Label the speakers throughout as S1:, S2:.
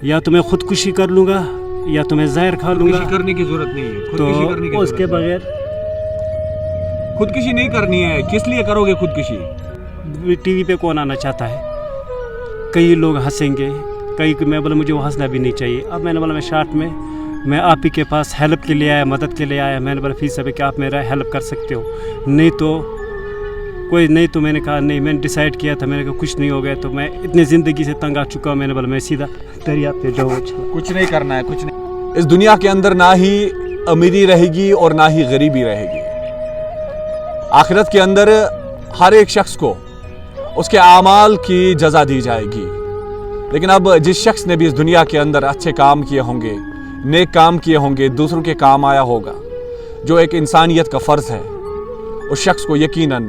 S1: یا تو میں خودکشی کر لوں گا یا تو میں زہر کھا لوں گا.
S2: خودکشی کرنے کی ضرورت نہیں ہے.
S1: تو اس کے بغیر
S2: خودکشی نہیں کرنی ہے. کس لیے کرو گے خودکشی؟
S1: ٹی وی پہ کون آنا چاہتا ہے؟ کئی لوگ ہنسیں گے, میں بولا مجھے وہ ہنسنا بھی نہیں چاہیے. اب میں نے بولا میں شارٹ میں آپ ہی کے پاس ہیلپ کے لیے آیا, مدد کے لیے آیا. میں نے بولا فی صاحب کہ آپ میرا ہیلپ کر سکتے ہو, نہیں تو میں نے کہا نہیں, میں نے ڈیسائیڈ کیا تھا, میں نے کہا کچھ نہیں ہو گیا. تو میں اتنی زندگی سے تنگ آ چکا ہوں, میں نے بولا میں سیدھا دریا پہ جاؤ.
S2: کچھ نہیں کرنا ہے, کچھ نہیں. اس دنیا کے اندر نہ ہی امیری رہے گی اور نہ ہی غریبی رہے گی. آخرت کے اندر ہر ایک شخص کو اس کے اعمال کی جزا دی جائے گی. لیکن اب جس شخص نے بھی اس دنیا کے اندر اچھے کام کیے ہوں گے, نیک کام کیے ہوں گے, دوسروں کے کام آیا ہوگا, جو ایک انسانیت کا فرض ہے, اس شخص کو یقیناً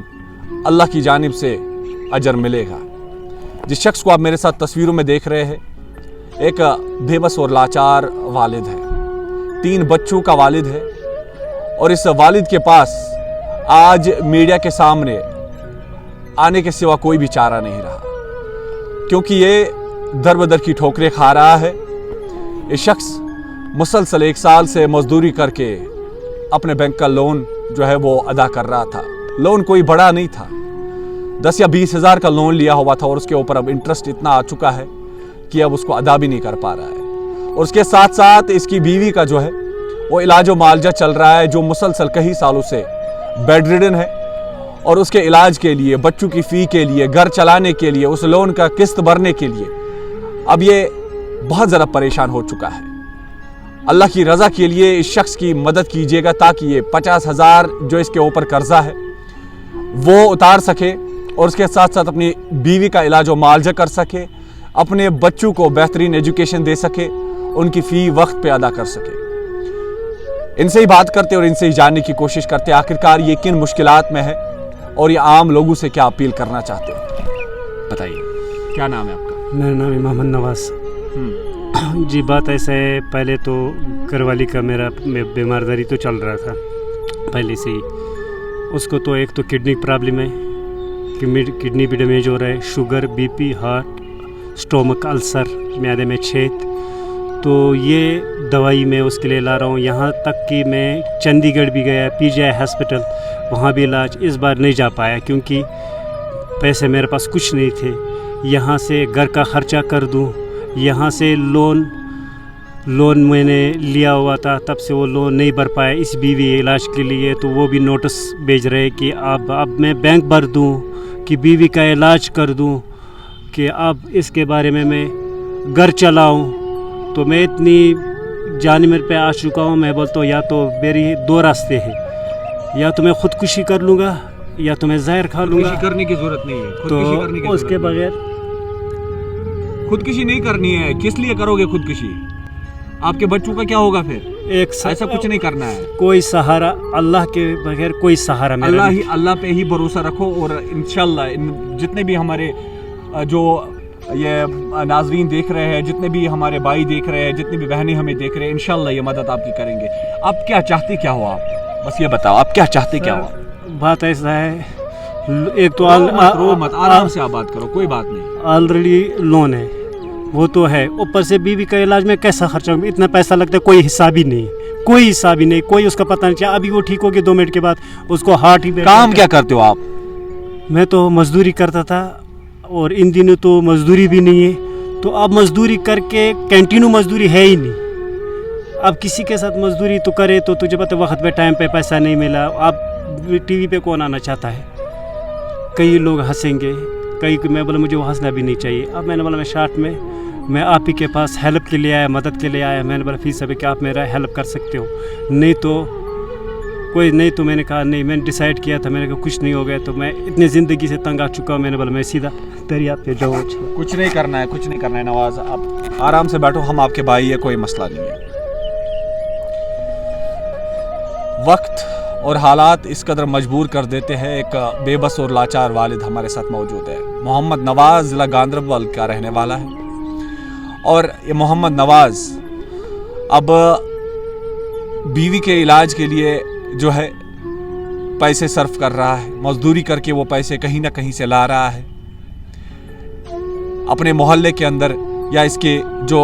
S2: اللہ کی جانب سے اجر ملے گا. جس شخص کو آپ میرے ساتھ تصویروں میں دیکھ رہے ہیں, ایک بے بس اور لاچار والد ہے, 3 بچوں کا والد ہے, اور اس والد کے پاس آج میڈیا کے سامنے آنے کے سوا کوئی بھی چارہ نہیں رہا, کیونکہ یہ در بدر کی ٹھوکریں کھا رہا ہے. یہ شخص مسلسل 1 سال سے مزدوری کر کے اپنے بینک کا لون جو ہے وہ ادا کر رہا تھا. لون کوئی بڑا نہیں تھا, 10 یا 20 ہزار کا لون لیا ہوا تھا, اور اس کے اوپر اب انٹرسٹ اتنا آ چکا ہے کہ اب اس کو ادا بھی نہیں کر پا رہا ہے. اور اس کے ساتھ ساتھ اس کی بیوی کا جو ہے وہ علاج و معالجہ چل رہا ہے, جو مسلسل کئی سالوں سے بیڈ ریڈن ہے, اور اس کے علاج کے لیے, بچوں کی فی کے لیے, گھر چلانے کے لیے, اس لون کا قسط بھرنے کے لیے اب یہ بہت زیادہ پریشان ہو چکا ہے. اللہ کی رضا کے لیے اس شخص کی مدد کیجیے گا, تاکہ یہ 50,000 جو اس کے اوپر قرضہ ہے وہ اتار سکے, اور اس کے ساتھ ساتھ اپنی بیوی کا علاج و معالجہ کر سکے, اپنے بچوں کو بہترین ایجوکیشن دے سکے, ان کی فی وقت پہ ادا کر سکے. ان سے ہی بات کرتے اور ان سے ہی جاننے کی کوشش کرتے آخرکار یہ کن مشکلات میں ہے, اور یہ عام لوگوں سے کیا اپیل کرنا چاہتے ہیں. بتائیے, کیا نام ہے آپ کا؟
S1: میرا نام ہے محمد نواز. جی بات ایسا ہے, پہلے تو گھر والی کا میرا بیمارداری تو چل رہا تھا پہلے سے ہی. اس کو تو ایک تو کڈنی پرابلم ہے, کڈنی بھی ڈیمیج ہو رہا ہے, sugar, B P, heart, stomach ulcer, معدے میں چھید. تو یہ دوائی میں اس کے لیے لا رہا ہوں. یہاں تک کہ میں چندی گڑھ بھی گیا, PGI ہاسپٹل, وہاں بھی علاج اس بار نہیں جا پایا کیونکہ پیسے میرے پاس کچھ نہیں تھے. یہاں سے گھر کا خرچہ کر دوں, یہاں سے لون میں نے لیا ہوا تھا, تب سے وہ لون نہیں بھر پایا اس بیوی علاج کے لیے. تو وہ بھی نوٹس بھیج رہے کہ اب میں بینک بھر دوں کہ بیوی کا علاج کر دوں, کہ اب اس کے بارے میں گھر چلاؤں. تو میں اتنی جانب پہ آ چکا ہوں, میں بولتا ہوں یا تو میری 2 راستے ہیں, یا تو میں خودکشی کر لوں گا یا تو میں زہر کھا لوں گا.
S2: خودکشی کرنے کی ضرورت نہیں ہے.
S1: تو اس کے بغیر
S2: خودکشی نہیں کرنی ہے. کس لیے کرو گے خودکشی؟ آپ کے بچوں کا کیا ہوگا پھر؟ ایسا کچھ نہیں کرنا ہے.
S1: کوئی سہارا اللہ کے بغیر کوئی سہارا میرا نہیں.
S2: اللہ پہ ہی بھروسہ رکھو, اور انشاءاللہ جتنے بھی ہمارے جو یہ ناظرین دیکھ رہے ہیں, جتنے بھی ہمارے بھائی دیکھ رہے ہیں, جتنے بھی بہنیں ہمیں دیکھ رہے ہیں, انشاءاللہ یہ مدد آپ کی کریں گے. آپ کیا چاہتے کیا ہو؟ آپ بس یہ بتاؤ, آپ کیا چاہتے کیا ہو؟
S1: بات ایسا ہے, ایک تو
S2: آرام سے آپ بات کرو, کوئی بات نہیں.
S1: آلریڈی لون ہے, وہ تو ہے, اوپر سے بیوی کا علاج میں کیسا خرچہ, اتنا پیسہ لگتا ہے, کوئی حساب ہی نہیں, کوئی اس کا پتہ نہیں چلا. ابھی وہ ٹھیک ہو گیا 2 منٹ کے بعد اس کو ہارٹ ہی.
S2: کام کیا کرتے ہو آپ؟
S1: میں تو مزدوری کرتا تھا, اور ان دنوں تو مزدوری بھی نہیں ہے. تو اب مزدوری کر کے کنٹینیو مزدوری ہے ہی نہیں. اب کسی کے ساتھ مزدوری تو کرے تو تجھے پتہ وقت پہ ٹائم پہ پیسہ نہیں ملا. اب ٹی وی پہ کون آنا چاہتا ہے؟ کئی لوگ ہنسیں گے, میں بولا مجھے وہ ہنسنا بھی نہیں چاہیے. اب میں نے بولا میں شارٹ میں آپ ہی کے پاس ہیلپ کے لیے آیا, مدد کے لیے آیا. میں نے بولا فی صاحب کہ آپ میرا ہیلپ کر سکتے ہو, نہیں تو میں نے کہا نہیں, میں نے ڈیسائیڈ کیا تھا, میں نے کہا کچھ نہیں ہو گیا. تو میں اتنی زندگی سے تنگ آ چکا ہوں, میں نے بولا میں سیدھا دریا پہ جاؤ.
S2: کچھ نہیں کرنا ہے, کچھ نہیں کرنا ہے. نواز, آپ آرام سے بیٹھو, ہم آپ کے بھائی ہیں, کوئی مسئلہ نہیں ہے. وقت اور حالات اس قدر مجبور کر دیتے ہیں. ایک بے بس اور لاچار والد ہمارے ساتھ موجود ہے. محمد نواز ضلع گاندربل کا رہنے والا ہے, اور یہ محمد نواز اب بیوی کے علاج کے لیے جو ہے پیسے صرف کر رہا ہے, مزدوری کر کے وہ پیسے کہیں نہ کہیں سے لا رہا ہے. اپنے محلے کے اندر یا اس کے جو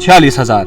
S2: 46,000,